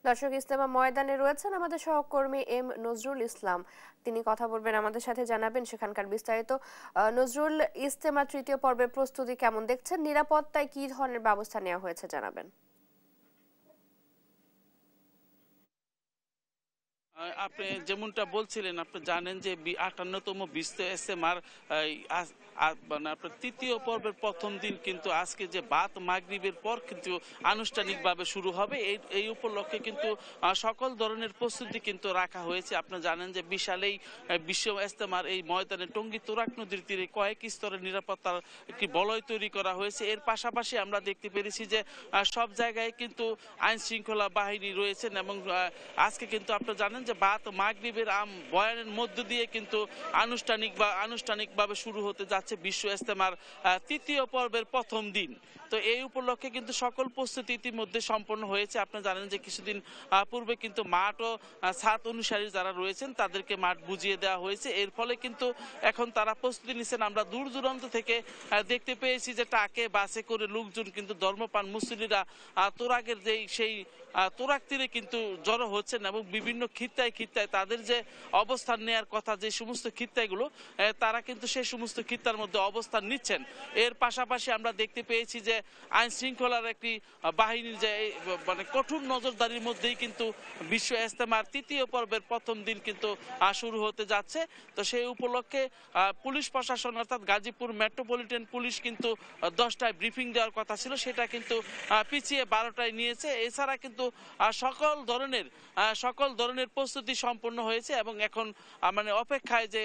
দর্শক, ইজতেমা ময়দানে রয়েছেন আমাদের সহকর্মী এম নজরুল ইসলাম। তিনি কথা বলবেন, আমাদের সাথে জানাবেন সেখানকার বিস্তারিত। নজরুল, ইজতেমা তৃতীয় পর্বের প্রস্তুতি কেমন দেখছেন? নিরাপত্তায় কি ধরনের ব্যবস্থা নেওয়া হয়েছে জানাবেন। আপনি যেমনটা বলছিলেন, আপনি জানেন যে 58তম বিশ্ব ইজতেমার মানে আপনার তৃতীয় পর্বের প্রথম দিন কিন্তু আজকে যে বাদ মাগরিবের পর কিন্তু আনুষ্ঠানিকভাবে শুরু হবে। এই এই উপলক্ষে কিন্তু সকল ধরনের প্রস্তুতি কিন্তু রাখা হয়েছে। আপনি জানেন যে বিশাল এই বিশ্ব ইজতেমার এই ময়দানে টঙ্গী তুরাগ নদীর তীরে কয়েক স্তরের নিরাপত্তার একটি বলয় তৈরি করা হয়েছে। এর পাশাপাশি আমরা দেখতে পেরেছি যে সব জায়গায় কিন্তু আইন শৃঙ্খলা বাহিনী রয়েছেন এবং আজকে কিন্তু আপনি জানেন যে বাদ মাগরিবের বয়ানের মধ্য দিয়ে কিন্তু আনুষ্ঠানিকভাবে শুরু হতে যাচ্ছে বিশ্ব ইজতেমার তৃতীয় পর্বের প্রথম দিন। তো এই উপলক্ষে কিন্তু সকল প্রস্তুতি ইতিমধ্যে সম্পন্ন হয়েছে। আপনি জানেন যে কিছুদিন পূর্বে কিন্তু মাঠ ও ছাদ অনুসারী যারা রয়েছেন তাদেরকে মাঠ বুঝিয়ে দেওয়া হয়েছে। এর ফলে কিন্তু এখন তারা প্রস্তুতি নিচ্ছেন। আমরা দূর দূরান্ত থেকে দেখতে পেয়েছি যে ট্রাকে বাসে করে লোকজন কিন্তু ধর্মপ্রাণ মুসল্লিরা তোরাগের সেই তোরাগ তীরে কিন্তু জড়ো হচ্ছেন এবং বিভিন্ন খিত্তায় তাদের যে অবস্থান নেওয়ার কথা, যে সমস্ত খিত্তাগুলো তারা কিন্তু সেই সমস্ত খিত্তার মধ্যে অবস্থান নিচ্ছেন। এর পাশাপাশি আমরা দেখতে পেয়েছি যে আইন শৃঙ্খলার একটি বাহিনীর যে মানে কঠোর নজরদারির মধ্যেই কিন্তু বিশ্ব ইজতেমার তৃতীয় পর্বের প্রথম দিন কিন্তু শুরু হতে যাচ্ছে। তো সেই উপলক্ষে পুলিশ প্রশাসন অর্থাৎ গাজীপুর মেট্রোপলিটন পুলিশ কিন্তু 10টায় ব্রিফিং দেওয়ার কথা ছিল, সেটা কিন্তু পিছিয়ে 12টায় নিয়েছে। এছাড়া কিন্তু সকল ধরনের প্রস্তুতি সম্পন্ন হয়েছে এবং এখন মানে অপেক্ষায় যে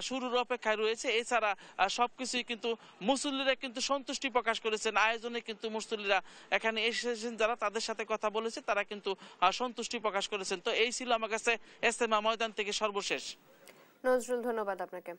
শুরুর অপেক্ষায় রয়েছে। এছাড়া সবকিছুই কিন্তু মুসল্লিরা কিন্তু সন্তুষ্টি প্রকাশ করেছেন। আয়োজনে কিন্তু মুসল্লিরা এখানে এসেছেন, যারা তাদের সাথে কথা বলেছে তারা কিন্তু সন্তুষ্টি প্রকাশ করেছেন। তো এই ছিল আমার কাছে ইজতেমা ময়দান থেকে সর্বশেষ। নজরুল, ধন্যবাদ আপনাকে।